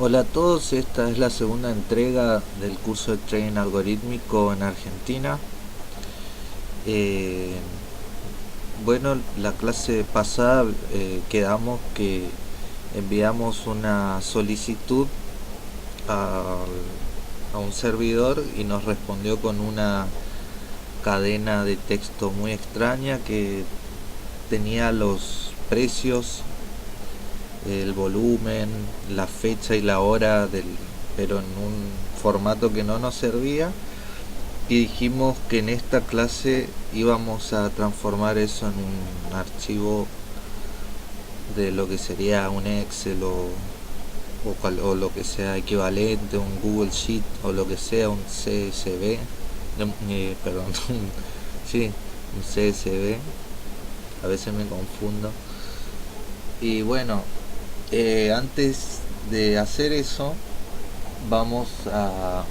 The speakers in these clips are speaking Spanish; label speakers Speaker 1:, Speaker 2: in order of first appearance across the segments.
Speaker 1: Hola a todos, esta es la segunda entrega del curso de trading algorítmico en Argentina. Eh, bueno, la clase pasada quedamos que enviamos una solicitud a, a un servidor y nos respondió con una cadena de texto muy extraña que tenía los precios, el volumen, la fecha y la hora pero en un formato que no nos servía, y dijimos que en esta clase íbamos a transformar eso en un archivo de lo que sería un Excel o lo que sea equivalente, un Google Sheet o lo que sea, un CSV, perdón, sí, un CSV, a veces me confundo. Y bueno, antes de hacer eso, vamos a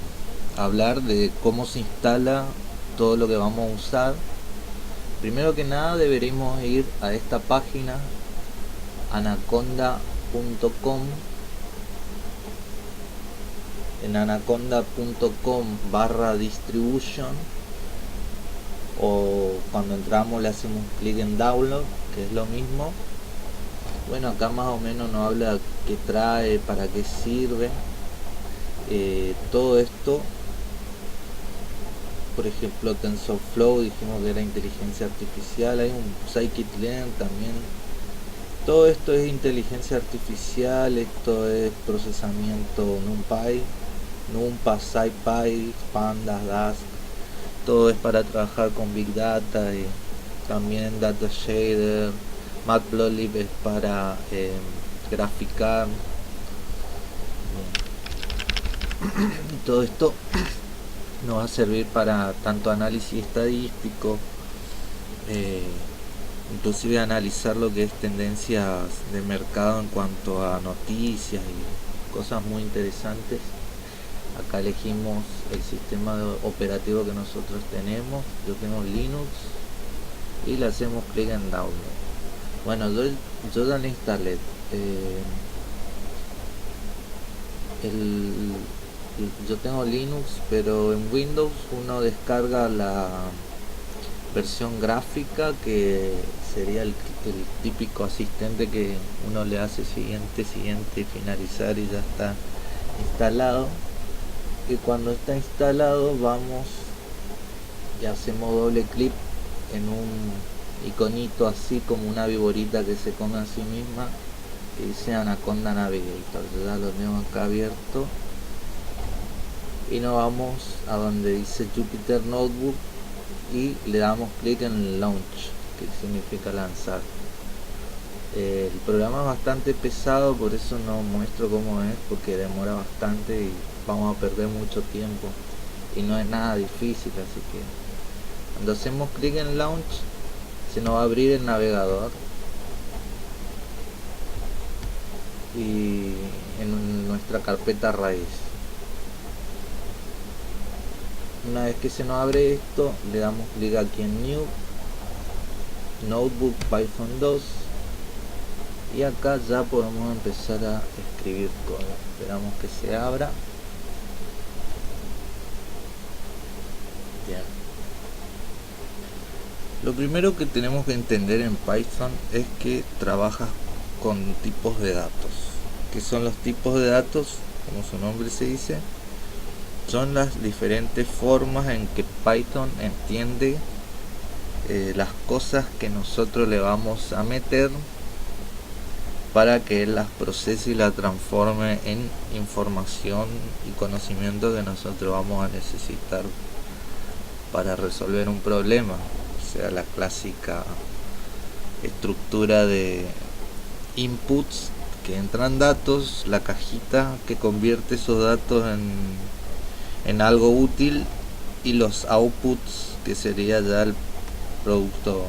Speaker 1: hablar de cómo se instala todo lo que vamos a usar. Primero que nada deberemos ir a esta página anaconda.com. En anaconda.com/distribution, o cuando entramos le hacemos clic en download, que es lo mismo. Bueno, acá más o menos nos habla qué trae, para qué sirve. Todo esto, por ejemplo, TensorFlow dijimos que era inteligencia artificial, hay un scikit-learn también. Todo esto es inteligencia artificial, esto es procesamiento NumPy, NumPy, SciPy, Pandas, Dask. Todo es para trabajar con Big Data y también Data Shader. Matplotlib es para graficar. Todo esto nos va a servir para tanto análisis estadístico, inclusive analizar lo que es tendencias de mercado en cuanto a noticias y cosas muy interesantes. Acá elegimos el sistema operativo que nosotros tenemos. Yo tengo Linux y le hacemos clic en download. Bueno, yo ya le instalé. Yo tengo Linux, pero en Windows uno descarga la versión gráfica, que sería el típico asistente que uno le hace siguiente, finalizar, y ya está instalado. Y cuando está instalado vamos y hacemos doble clic en un iconito así como una viborita que se come a sí misma, que dice Anaconda Navigator. Yo ya lo tengo acá abierto y nos vamos a donde dice Jupyter Notebook y le damos clic en Launch, que significa lanzar. El programa es bastante pesado, por eso no muestro cómo es, porque demora bastante y vamos a perder mucho tiempo, y no es nada difícil. Así que cuando hacemos clic en Launch se nos va a abrir el navegador, y en nuestra carpeta raíz. Una vez que se nos abre esto, le damos clic aquí en New, Notebook Python 2, y acá ya podemos empezar a escribir código. Esperamos que se abra. Bien. Lo primero que tenemos que entender en Python es que trabaja con tipos de datos. ¿Qué son los tipos de datos? Como su nombre se dice, son las diferentes formas en que Python entiende las cosas que nosotros le vamos a meter para que él las procese y las transforme en información y conocimiento que nosotros vamos a necesitar para resolver un problema. O sea, la clásica estructura de inputs, que entran datos, la cajita que convierte esos datos en algo útil, y los outputs, que sería ya el producto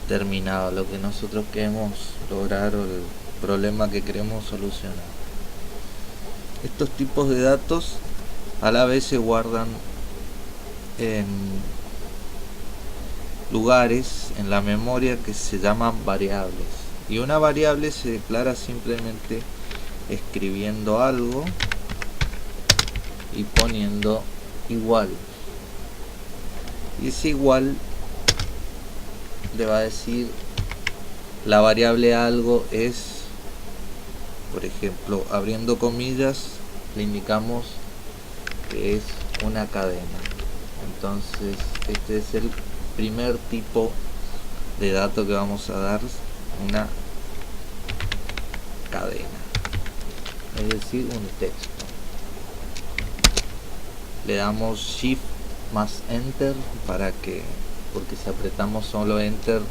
Speaker 1: terminado, lo que nosotros queremos lograr o el problema que queremos solucionar. Estos tipos de datos a la vez se guardan en lugares en la memoria que se llaman variables, y una variable se declara simplemente escribiendo algo y poniendo igual, y ese igual le va a decir la variable algo es, por ejemplo, abriendo comillas, le indicamos que es una cadena. Entonces este es el primer tipo de dato que vamos a dar, una cadena, es decir, un texto. Le damos Shift más Enter porque si apretamos solo Enter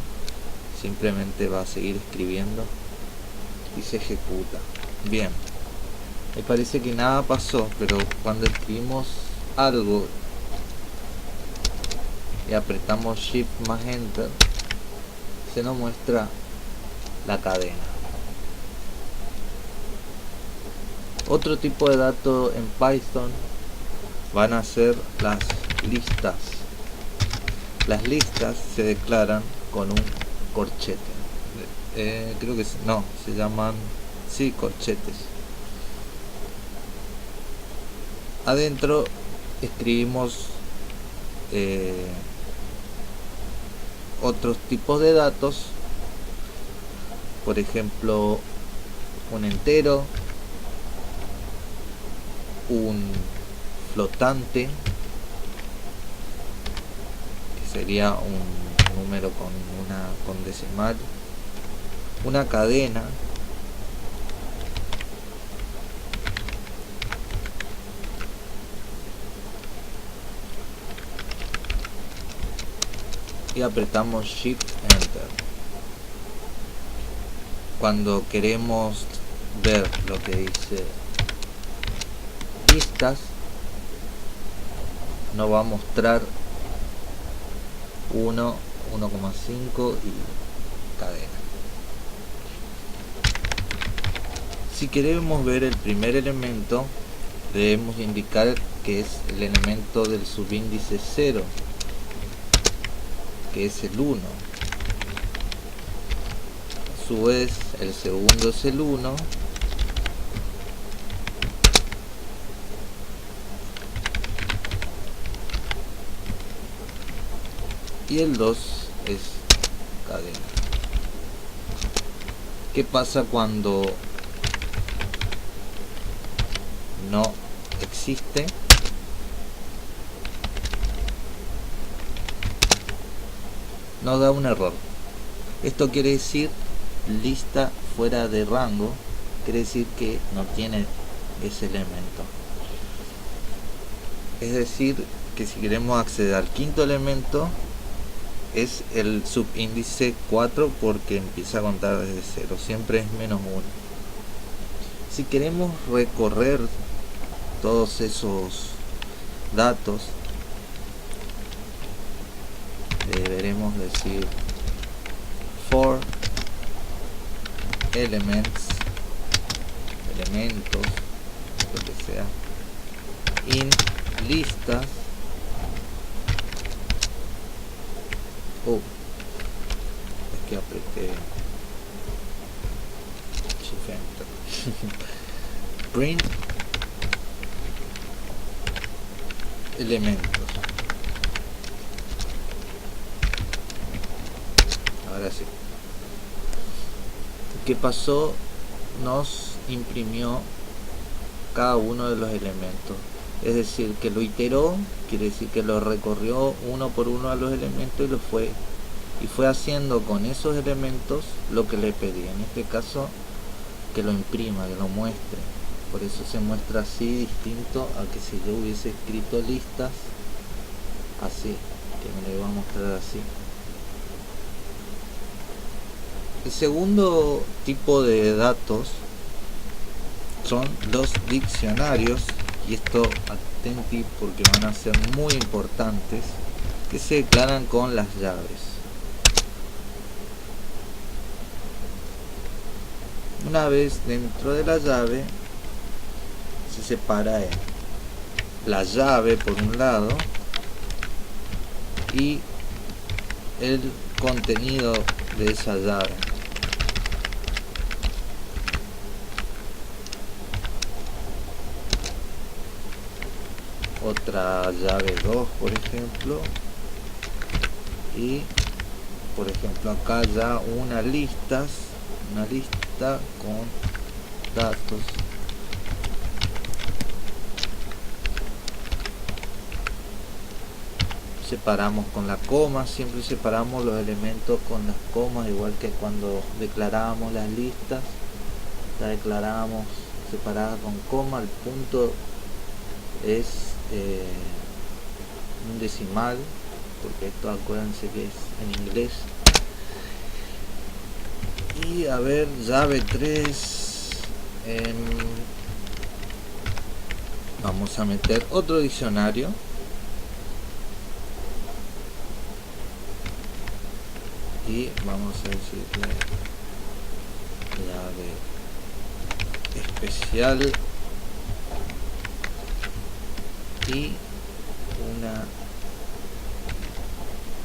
Speaker 1: simplemente va a seguir escribiendo y se ejecuta. Bien, me parece que nada pasó, pero cuando escribimos algo y apretamos Shift más Enter, se nos muestra la cadena. Otro tipo de dato en Python van a ser las listas. Las listas se declaran con un corchete. Creo que no, se llaman corchetes. Adentro escribimos otros tipos de datos, por ejemplo un entero, un flotante, que sería un número con decimal, una cadena, y apretamos Shift Enter. Cuando queremos ver lo que dice listas, nos va a mostrar 1, 1,5 y cadena. Si queremos ver el primer elemento, debemos indicar que es el elemento del subíndice 0, que es el 1. A su vez, el segundo es el 1. Y el 2 es cadena. ¿Qué pasa cuando no existe? Nos da un error. Esto quiere decir lista fuera de rango, quiere decir que no tiene ese elemento. Es decir, que si queremos acceder al quinto elemento, es el subíndice 4 porque empieza a contar desde 0, siempre es -1. Si queremos recorrer todos esos datos, deberemos decir for elementos, lo que sea, in listas. Es que apreté Shift Enter. Print elementos. Ahora sí. ¿Qué pasó? Nos imprimió cada uno de los elementos. Es decir, que lo iteró, quiere decir que lo recorrió uno por uno a los elementos y fue haciendo con esos elementos lo que le pedí. En este caso, que lo imprima, que lo muestre. Por eso se muestra así, distinto a que si yo hubiese escrito listas así, que me lo iba a mostrar así. El segundo tipo de datos son los diccionarios, y esto atenti porque van a ser muy importantes, que se declaran con las llaves. Una vez dentro de la llave, se separa en la llave por un lado y el contenido de esa llave. otra llave 2, por ejemplo, y por ejemplo acá ya una lista con datos. Separamos con la coma, siempre separamos los elementos con las comas, igual que cuando declarábamos las listas, la declarábamos separada con coma. El punto es un decimal, porque esto acuérdense que es en inglés. Y a ver, llave 3, vamos a meter otro diccionario. Y vamos a decirle llave especial y una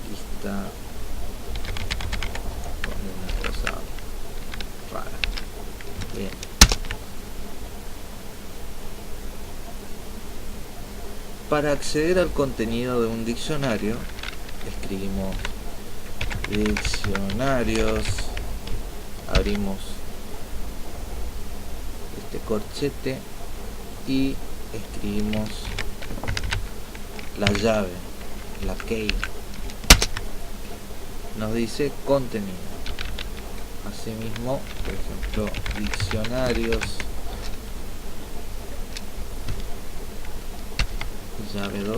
Speaker 1: lista con una cosa rara. Bien. Para acceder al contenido de un diccionario, escribimos diccionarios, abrimos este corchete y escribimos la llave, la key. Nos dice contenido. Asimismo, por ejemplo, diccionarios, llave 2,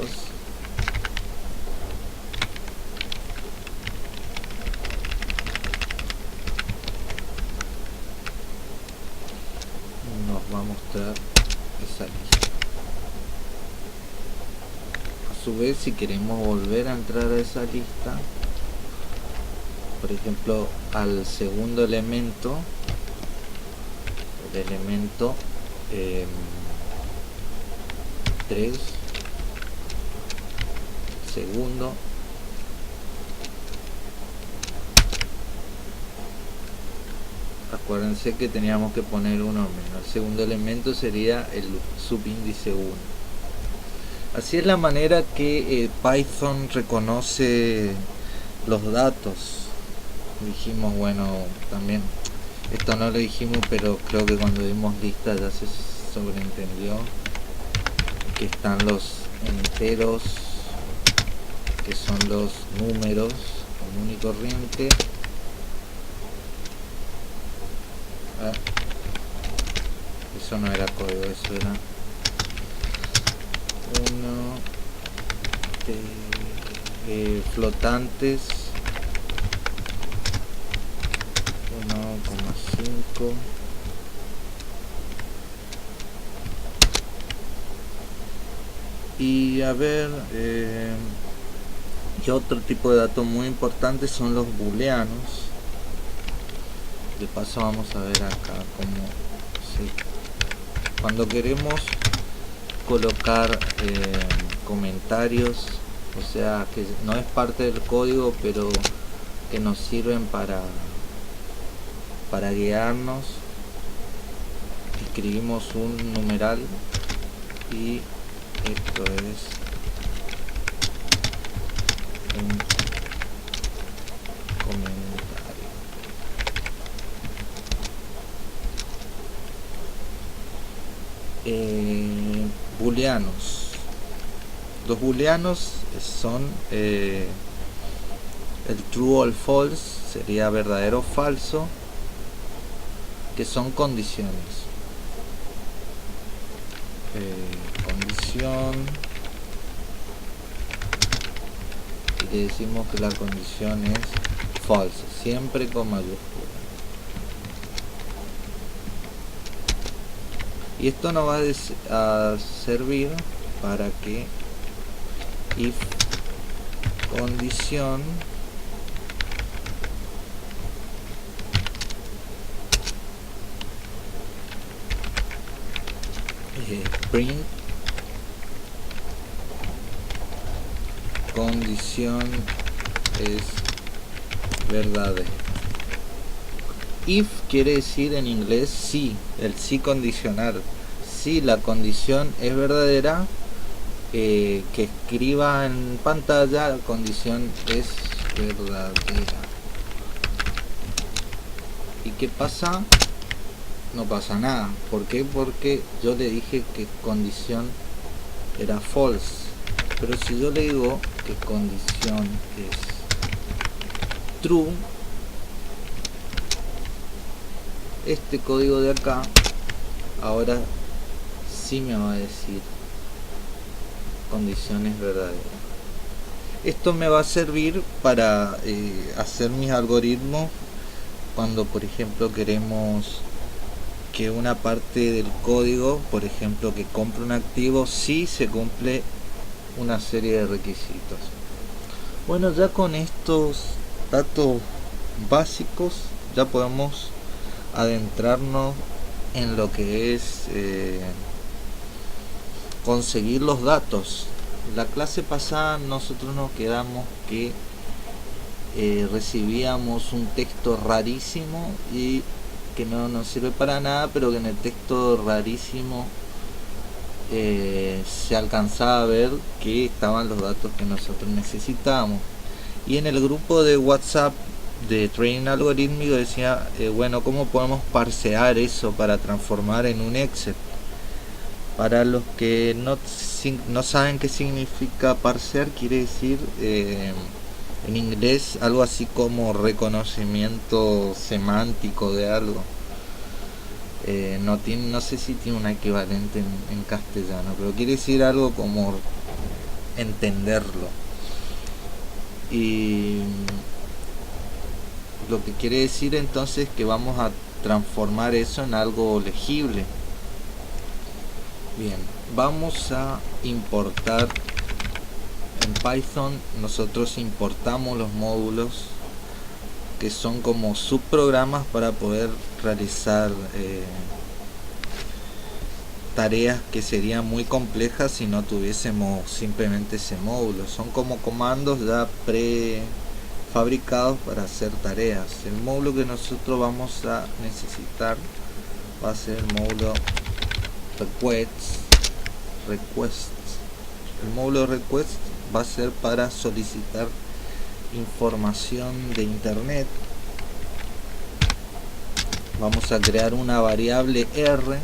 Speaker 1: nos va a mostrar esa lista. A su vez, si queremos volver a entrar a esa lista, por ejemplo, al segundo elemento, el elemento 3, segundo, acuérdense que teníamos que poner uno menos. El segundo elemento sería el subíndice 1. Así es la manera que Python reconoce los datos. Dijimos, bueno, también esto no lo dijimos, pero creo que cuando dimos lista ya se sobreentendió que están los enteros, que son los números común y corriente. Eso no era código, eso era uno de flotantes 1,5 y a ver, y otro tipo de datos muy importantes son los booleanos. De paso vamos a ver acá cómo cuando queremos colocar comentarios, o sea que no es parte del código pero que nos sirven para guiarnos, escribimos un numeral y esto es un comentario. Booleanos. Los booleanos son el true o el false, sería verdadero o falso, que son condiciones. Condición, y le decimos que la condición es false, siempre con mayúscula. Y esto nos va a servir para que if condición print condición es verdadera. If quiere decir en inglés sí, el sí condicional. Si la condición es verdadera, que escriba en pantalla la condición es verdadera. ¿Y qué pasa? No pasa nada. ¿Por qué? Porque yo le dije que condición era false. Pero si yo le digo que condición es true, este código de acá ahora sí me va a decir condiciones verdaderas. Esto me va a servir para hacer mis algoritmos cuando, por ejemplo, queremos que una parte del código, por ejemplo, que compre un activo, sí se cumple una serie de requisitos. Bueno, ya con estos datos básicos ya podemos adentrarnos en lo que es conseguir los datos. La clase pasada nosotros nos quedamos que recibíamos un texto rarísimo y que no nos sirve para nada, pero que en el texto rarísimo se alcanzaba a ver que estaban los datos que nosotros necesitábamos. Y en el grupo de WhatsApp de Training Algorítmico decía, bueno, ¿cómo podemos parsear eso para transformar en un Excel? Para los que no saben qué significa parsear, quiere decir en inglés algo así como reconocimiento semántico de algo. No sé si tiene un equivalente en castellano, pero quiere decir algo como entenderlo. Y lo que quiere decir entonces que vamos a transformar eso en algo legible. Bien, vamos a importar en Python. Nosotros importamos los módulos que son como subprogramas para poder realizar tareas que serían muy complejas si no tuviésemos simplemente ese módulo. Son como comandos ya prefabricados para hacer tareas. El módulo que nosotros vamos a necesitar va a ser el módulo request. El módulo request va a ser para solicitar información de internet. Vamos a crear una variable R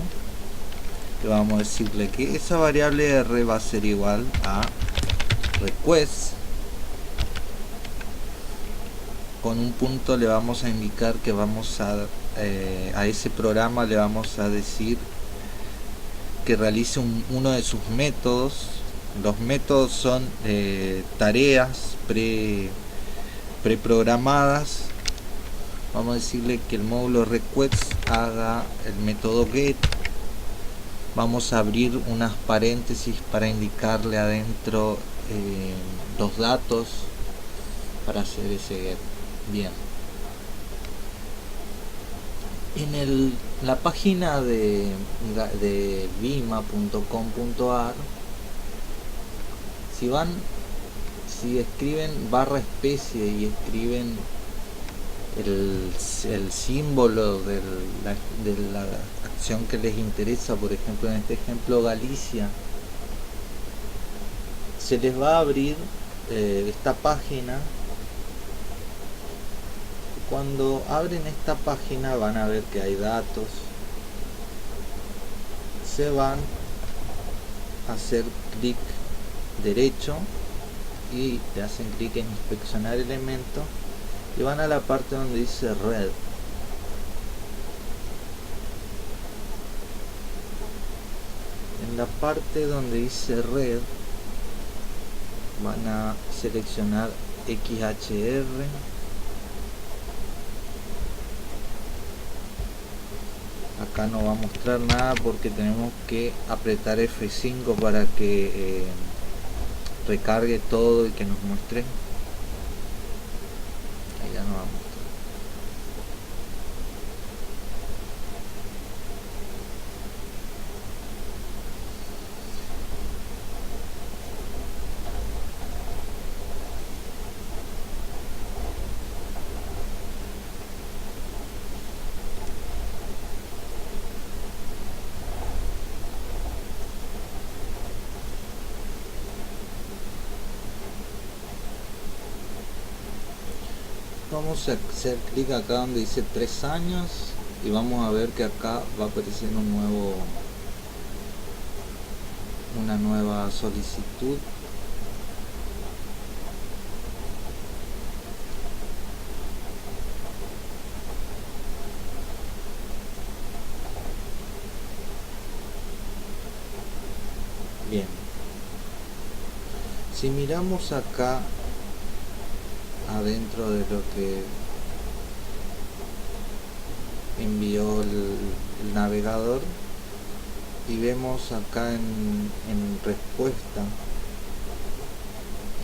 Speaker 1: y vamos a decirle que esa variable R va a ser igual a request. Con un punto le vamos a indicar que vamos a ese programa le vamos a decir que realice uno de sus métodos. Los métodos son tareas preprogramadas. Vamos a decirle que el módulo request haga el método get. Vamos a abrir unas paréntesis para indicarle adentro los datos para hacer ese get. Bien, en la página de vima.com.ar, si escriben barra especie y escriben el símbolo de la acción que les interesa, por ejemplo en este ejemplo Galicia, se les va a abrir esta página. Cuando abren esta página van a ver que hay datos. Se van a hacer clic derecho y le hacen clic en inspeccionar elementos y van a la parte donde dice red. En la parte donde dice red van a seleccionar XHR. Acá no va a mostrar nada porque tenemos que apretar F5 para que recargue todo y que nos muestre. Ahí ya no va a mostrar. Vamos a hacer clic acá donde dice 3 años y vamos a ver que acá va a aparecer una nueva solicitud. Bien, si miramos acá adentro de lo que envió el navegador y vemos acá en respuesta,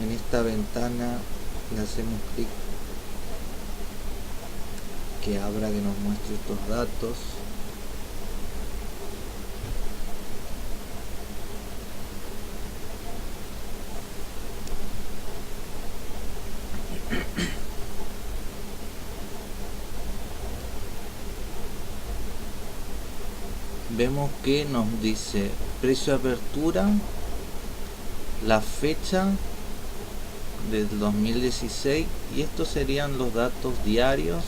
Speaker 1: en esta ventana le hacemos clic que abra, que nos muestre estos datos. Vemos que nos dice precio de apertura, la fecha del 2016 y estos serían los datos diarios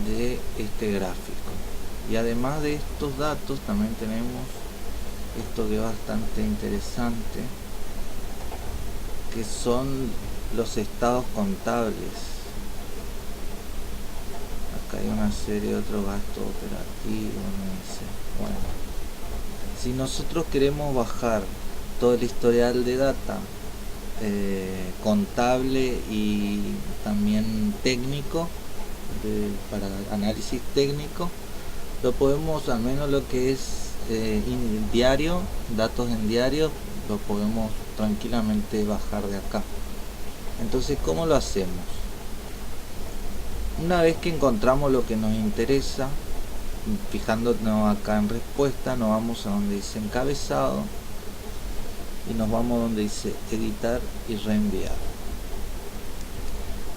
Speaker 1: de este gráfico. Y además de estos datos también tenemos esto que es bastante interesante, que son los estados contables. Acá hay una serie de otros gastos operativos, no sé. Bueno, si nosotros queremos bajar todo el historial de data contable y también técnico, para análisis técnico, lo podemos, al menos lo que es diario, datos en diario, lo podemos tranquilamente bajar de acá. Entonces, ¿cómo lo hacemos? Una vez que encontramos lo que nos interesa, fijándonos acá en respuesta, nos vamos a donde dice encabezado y nos vamos a donde dice editar y reenviar.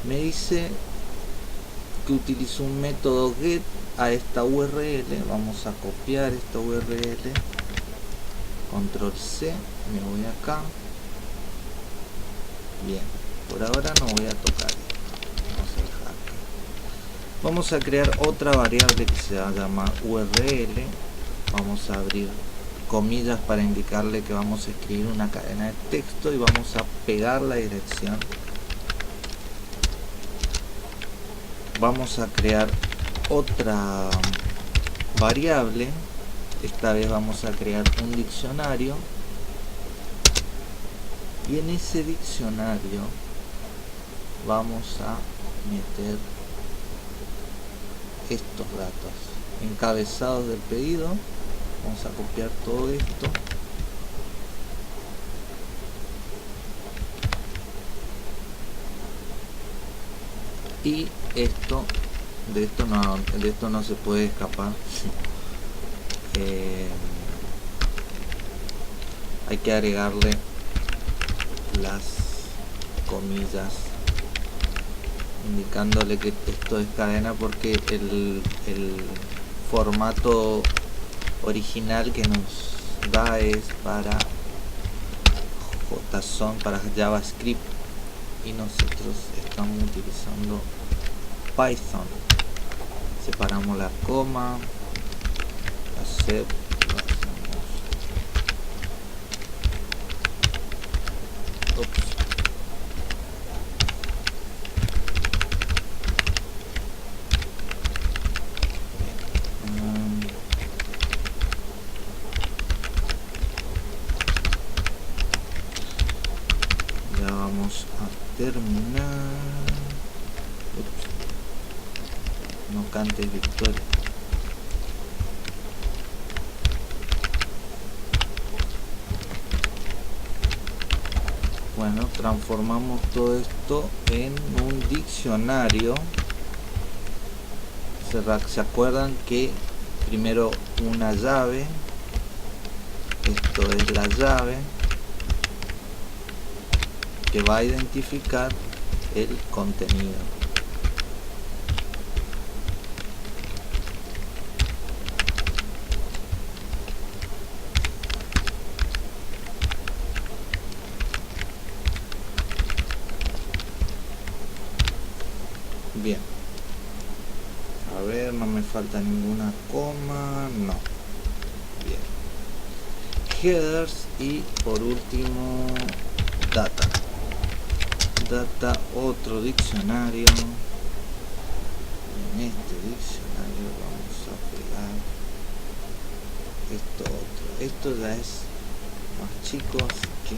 Speaker 1: Me dice que utilizo un método get a esta URL. Vamos a copiar esta URL, control C, me voy acá. Bien, por ahora no voy a tocar. Vamos a dejar acá. Vamos a crear otra variable que se va a llamar URL. Vamos a abrir comillas para indicarle que vamos a escribir una cadena de texto y vamos a pegar la dirección. Vamos a crear otra variable. Esta vez vamos a crear un diccionario y en ese diccionario vamos a meter estos datos encabezados del pedido. Vamos a copiar todo esto y de esto no se puede escapar. Hay que agregarle las comillas indicándole que esto es cadena, porque el formato original que nos da es para JSON, para JavaScript, y nosotros estamos utilizando Python. Separamos la coma, accept, ya vamos a terminar. No cantes victoria. Bueno, transformamos todo esto en un diccionario. ¿Se acuerdan que primero una llave? Esto es la llave que va a identificar el contenido. Bien, a ver, no me falta ninguna coma, no. Bien, headers y por último data. Otro diccionario. En este diccionario vamos a pegar esto otro. Esto ya es más chico, así que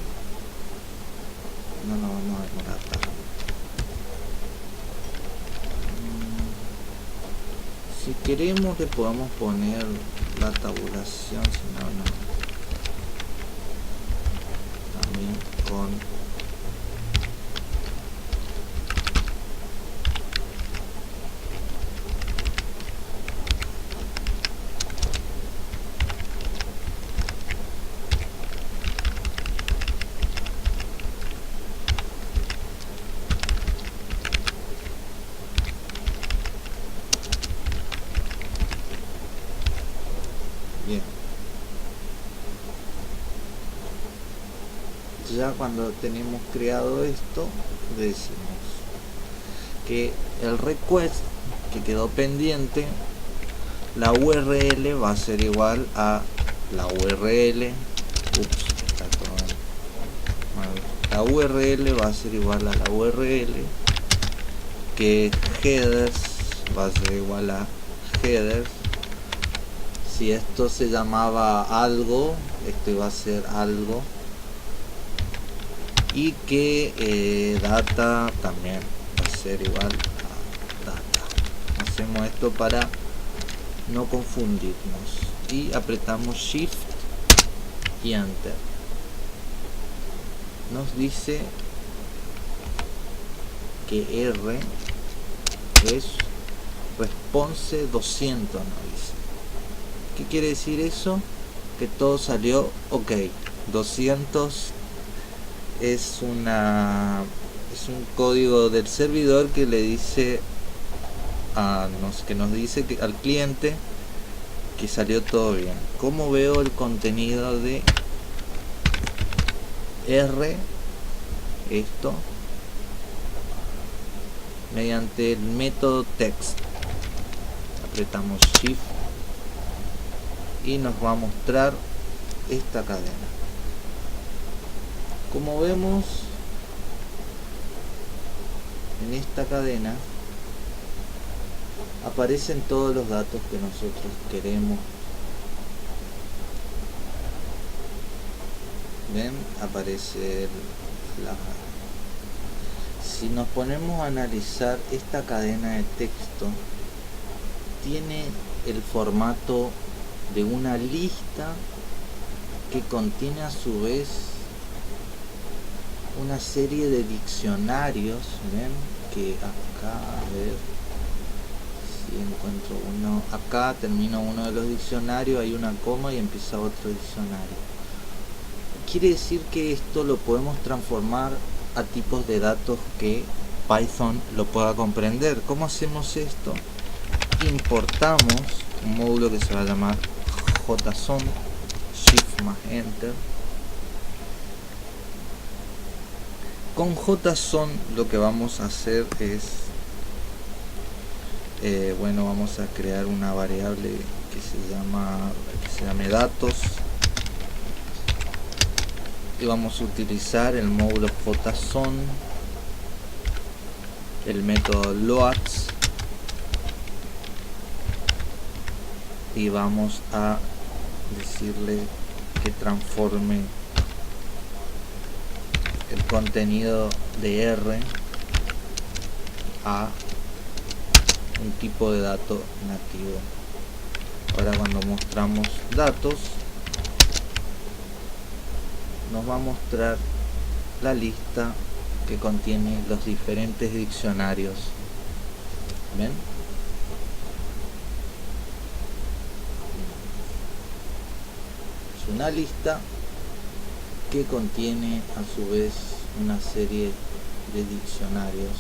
Speaker 1: no nos vamos a demorar tanto. Si queremos le podemos poner la tabulación, si no, no. También con bien. Ya cuando tenemos creado esto, decimos que el request que quedó pendiente, la URL va a ser igual a la URL. Está todo mal. La URL va a ser igual a la URL, que headers va a ser igual a headers. Si esto se llamaba algo, esto va a ser algo, y que data también va a ser igual a data. Hacemos esto para no confundirnos y apretamos Shift y Enter. Nos dice que R es response 200, nos dice. ¿Qué quiere decir eso? Que todo salió ok. 200 es un código del servidor que le dice que nos dice que al cliente que salió todo bien. ¿Cómo veo el contenido de R? Esto mediante el método text. Apretamos Shift y nos va a mostrar esta cadena. Como vemos, en esta cadena aparecen todos los datos que nosotros queremos. ¿Ven? Aparece si nos ponemos a analizar esta cadena de texto, tiene el formato de una lista que contiene a su vez una serie de diccionarios. ¿Ven? Que acá, a ver si encuentro uno, acá termina uno de los diccionarios, hay una coma y empieza otro diccionario. Quiere decir que esto lo podemos transformar a tipos de datos que Python lo pueda comprender. ¿Cómo hacemos esto? Importamos un módulo que se va a llamar JSON, Shift más Enter. Con JSON lo que vamos a hacer es vamos a crear una variable que se llame datos, y vamos a utilizar el módulo JSON, el método loads, y vamos a decirle que transforme el contenido de R a un tipo de dato nativo. Ahora cuando mostramos datos, nos va a mostrar la lista que contiene los diferentes diccionarios. ¿Ven? Es una lista que contiene a su vez una serie de diccionarios.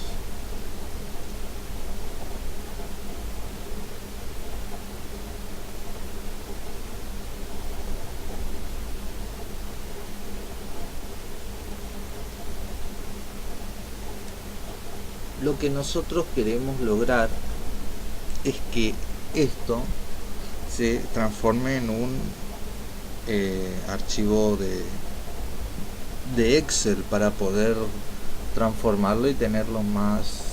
Speaker 1: lo que nosotros queremos lograr es que esto se transforme en un archivo de Excel para poder transformarlo y tenerlo más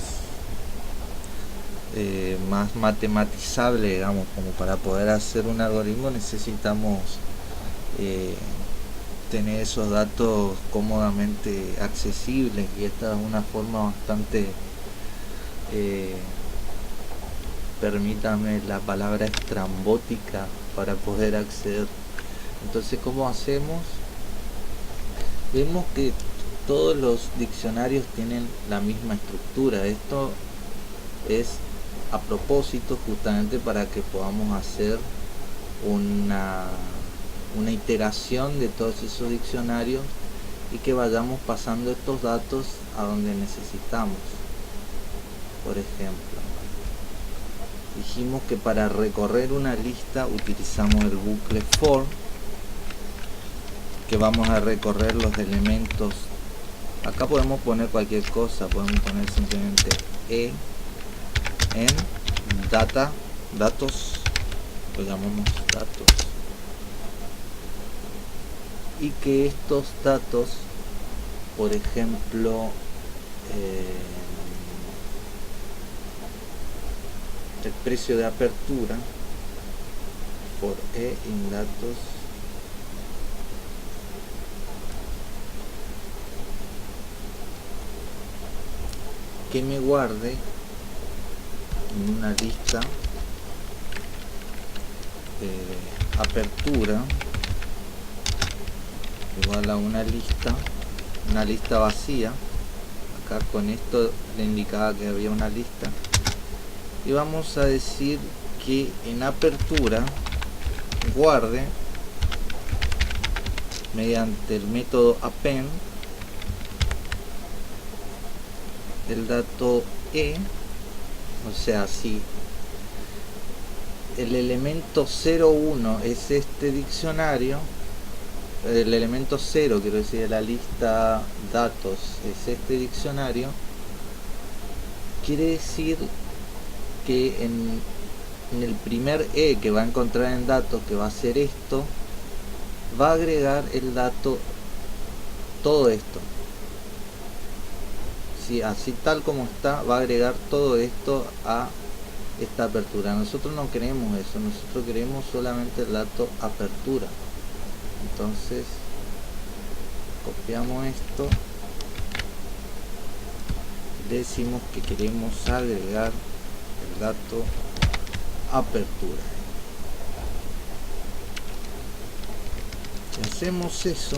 Speaker 1: matematizable, digamos. Como para poder hacer un algoritmo necesitamos tener esos datos cómodamente accesibles, y esta es una forma bastante permítame la palabra estrambótica para poder acceder. Entonces, ¿cómo hacemos? Vemos que todos los diccionarios tienen la misma estructura. Esto es a propósito justamente para que podamos hacer una iteración de todos esos diccionarios y que vayamos pasando estos datos a donde necesitamos. Por ejemplo, dijimos que para recorrer una lista utilizamos el bucle for, que vamos a recorrer los elementos. Acá podemos poner cualquier cosa, podemos poner simplemente en datos, lo llamamos datos, y que estos datos, por ejemplo, el precio de apertura por in datos que me guarde en una lista apertura igual a una lista vacía. Acá con esto le indicaba que había una lista, y vamos a decir que en apertura guarde mediante el método append el dato o sea, si el elemento 01 es este diccionario, el elemento 0, quiero decir, de la lista datos es este diccionario, quiere decir que en el primer que va a encontrar en datos, que va a ser esto, va a agregar el dato, todo esto. Sí, así tal como está, va a agregar todo esto a esta apertura. Nosotros no queremos eso, nosotros queremos solamente el dato apertura. Entonces copiamos esto, decimos que queremos agregar el dato apertura. Si hacemos eso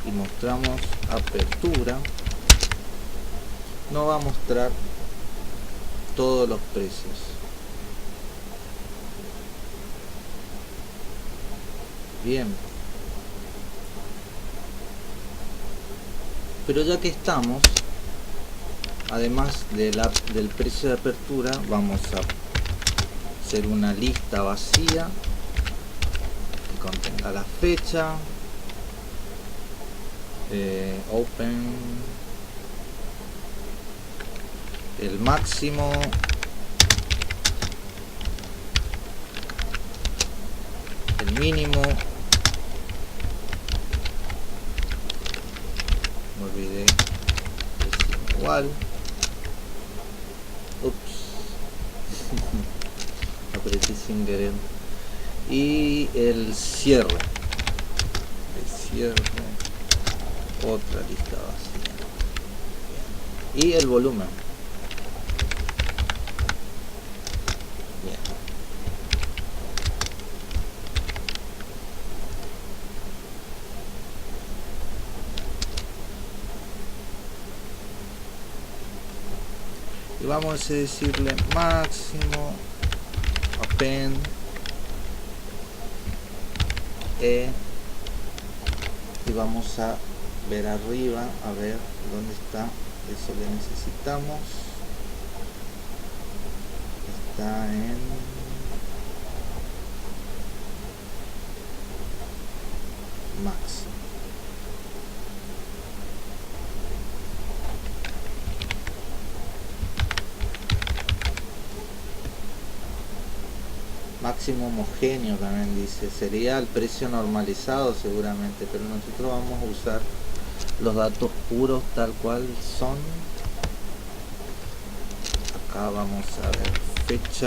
Speaker 1: y mostramos apertura, nos va a mostrar todos los precios. Bien, pero ya que estamos, además del precio de apertura, vamos a hacer una lista vacía que contenga la fecha, open, el máximo, el mínimo, me olvidé, es igual, ups, apreté sin querer, y el cierre, otra lista vacía, y el volumen. Bien. Y vamos a decirle máximo append y vamos a ver arriba, a ver dónde está eso que necesitamos. Está en máximo. máximo homogéneo también dice, sería el precio normalizado seguramente, pero nosotros vamos a usar los datos puros tal cual son. Acá vamos a ver fecha.append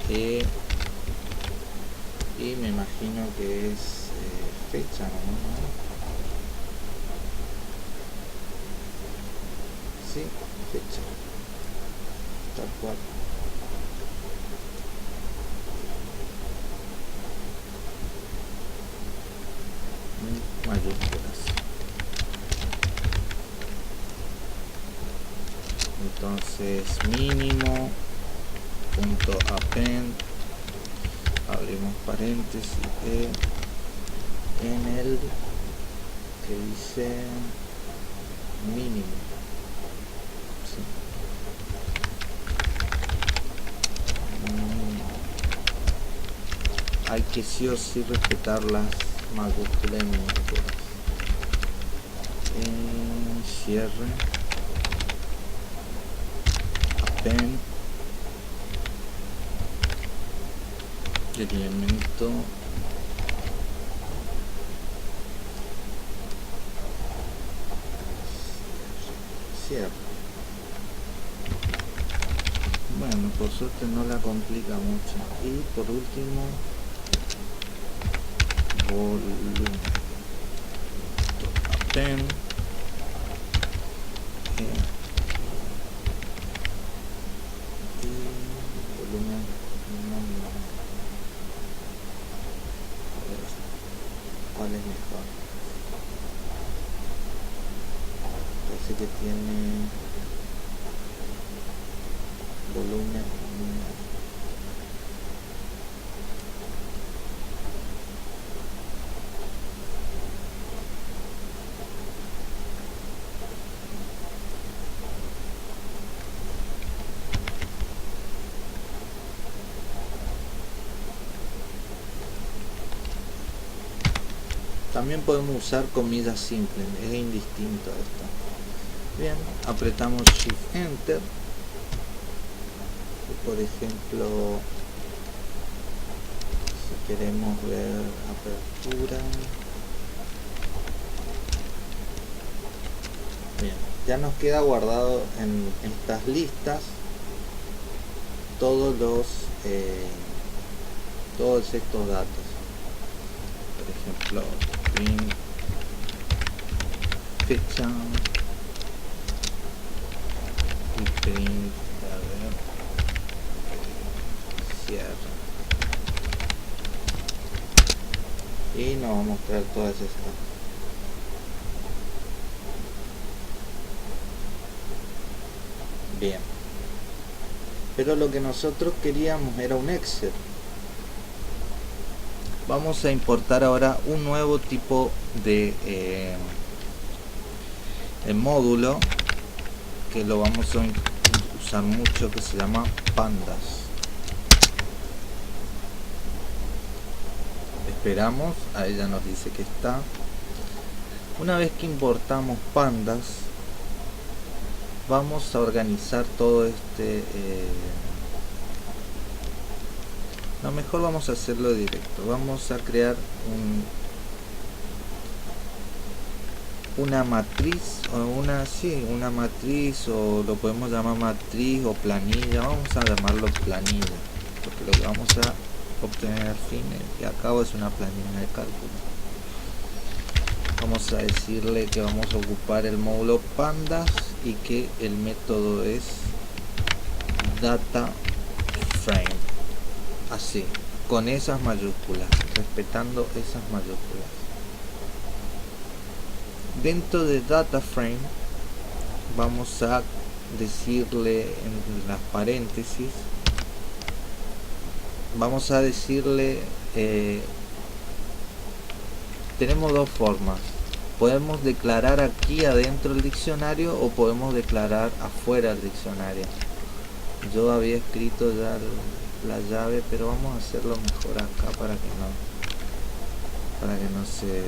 Speaker 1: y me imagino que es fecha, ¿no? Sí, fecha, tal cual. Mayúsculas. Entonces mínimo punto append, abrimos paréntesis en el que dice mínimo. Sí. Hay que sí o sí respetar las mayúsculas y minúsculas. Cierre, append, elemento, cierre. Bueno, por suerte no la complica mucho. Y por último, volumen, append, volumen nominal. ¿Cuál es mejor? Parece que tiene volumen nominal. También podemos usar comillas simples, es indistinto a esto. Bien, apretamos Shift Enter. Por ejemplo, si queremos ver apertura. Bien, ya nos queda guardado en estas listas todos estos datos. Por ejemplo, print fecha y print, a ver, cierre, y nos va a mostrar todas estas. Bien, pero lo que nosotros queríamos era un Excel. Vamos a importar ahora un nuevo tipo de módulo que lo vamos a usar mucho, que se llama pandas. Esperamos, ahí ya nos dice que está. Una vez que importamos pandas, vamos a organizar todo este no, mejor vamos a hacerlo directo. Vamos a crear una matriz o una matriz, o lo podemos llamar matriz o planilla. Vamos a llamarlo planilla, porque lo que vamos a obtener al fin y al cabo es una planilla de cálculo. Vamos a decirle que vamos a ocupar el módulo pandas y que el método es data frame, así, con esas mayúsculas, respetando esas mayúsculas. Dentro de data frame vamos a decirle en las paréntesis, vamos a decirle tenemos dos formas. Podemos declarar aquí adentro el diccionario o podemos declarar afuera el diccionario. Yo había escrito ya la llave, pero vamos a hacerlo mejor acá para que no se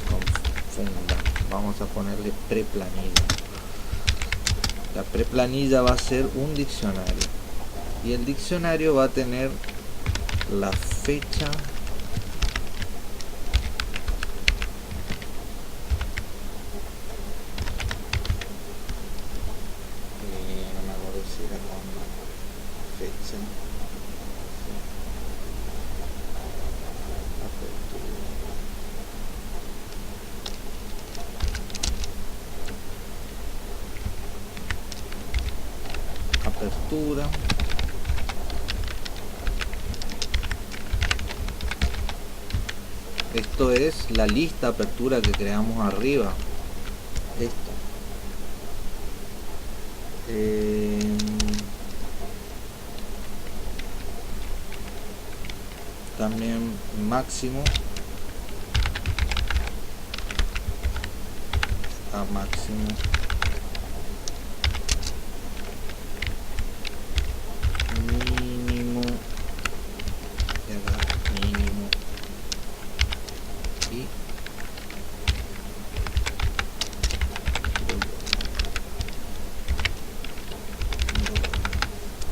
Speaker 1: confunda. Vamos a ponerle preplanilla. La preplanilla va a ser un diccionario y el diccionario va a tener la fecha no me acuerdo si era con fecha apertura. Esto es la lista apertura que creamos arriba. Esto. También máximo a máximo. Mínimo y acá mínimo y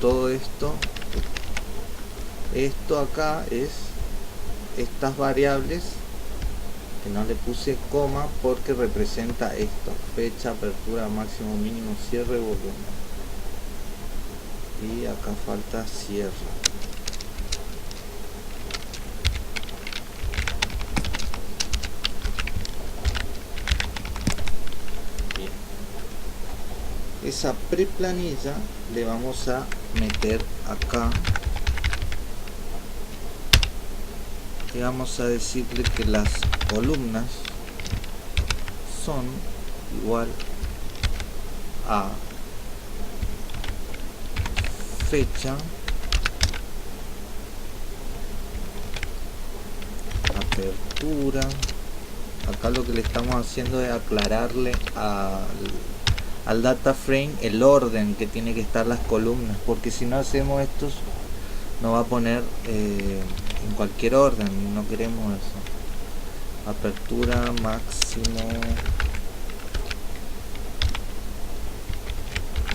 Speaker 1: todo esto acá es estas variables que no le puse coma porque representa esto: fecha, apertura, máximo, mínimo, cierre, volumen. Y acá falta cierre. Bien. Esa preplanilla le vamos a meter acá y vamos a decirle que las columnas son igual a fecha, apertura. Acá lo que le estamos haciendo es aclararle al data frame el orden que tiene que estar las columnas, porque si no hacemos esto nos va a poner en cualquier orden, no queremos eso. Apertura, máximo,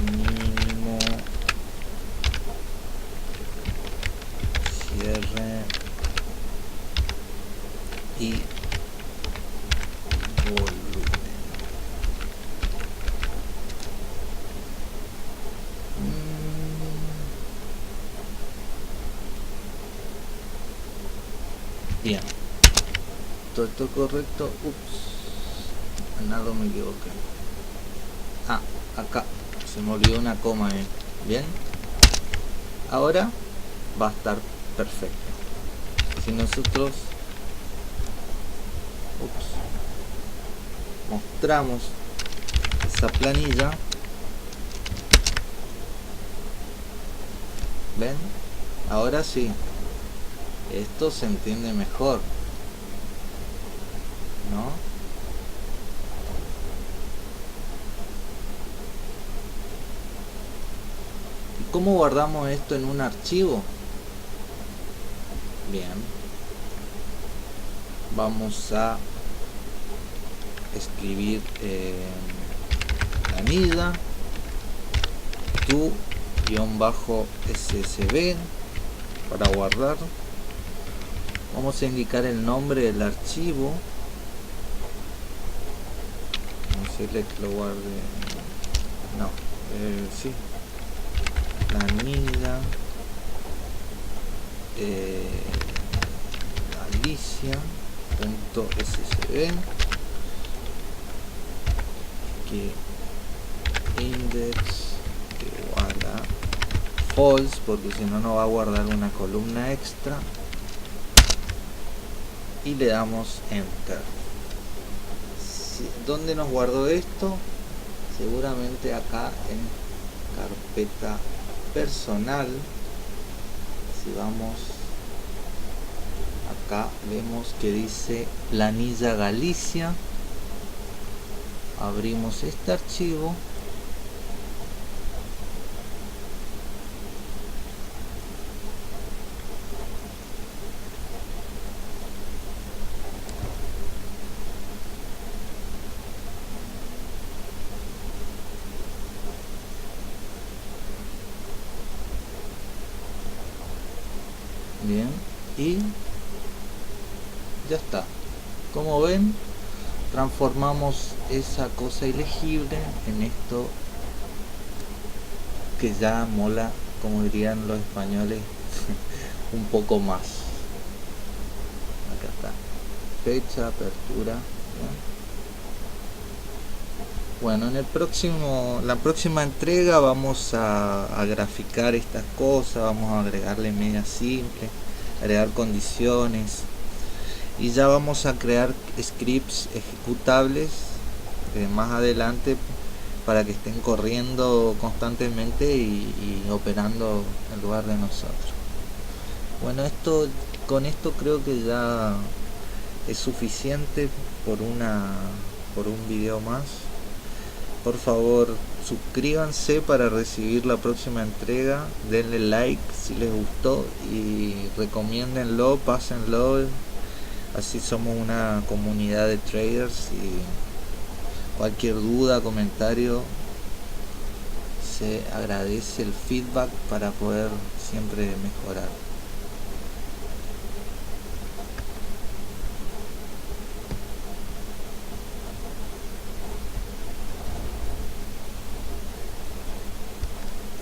Speaker 1: mínimo, cierre y volumen. Bien, todo esto correcto. Ups, en algo me equivoqué. Acá se me olvidó una coma. Bien, ahora va a estar perfecto. Si nosotros mostramos esa planilla, ven, ahora sí, esto se entiende mejor, ¿no? ¿Y cómo guardamos esto en un archivo? Bien, vamos a escribir planilla tu-ssb para guardar. Vamos a indicar el nombre del archivo. Vamos a decirle que lo guarde. No, sí. Planilla Galicia.ssb, que index igual a false, porque si no va a guardar una columna extra, y le damos enter. ¿Dónde nos guardó esto? Seguramente acá en carpeta personal. Si vamos acá, vemos que dice planilla Galicia. Abrimos este archivo Bien, y ya está. Como ven, transformamos esa cosa ilegible en esto que ya mola, como dirían los españoles, un poco más. Acá está, fecha, apertura. ¿Ya? Bueno, la próxima entrega vamos a graficar estas cosas, vamos a agregarle medias simples, agregar condiciones, y ya vamos a crear scripts ejecutables más adelante para que estén corriendo constantemente y operando en lugar de nosotros. Bueno, con esto creo que ya es suficiente por un video más. Por favor, suscríbanse para recibir la próxima entrega, denle like si les gustó y recomiéndenlo, pásenlo. Así somos una comunidad de traders y cualquier duda, comentario, se agradece el feedback para poder siempre mejorar.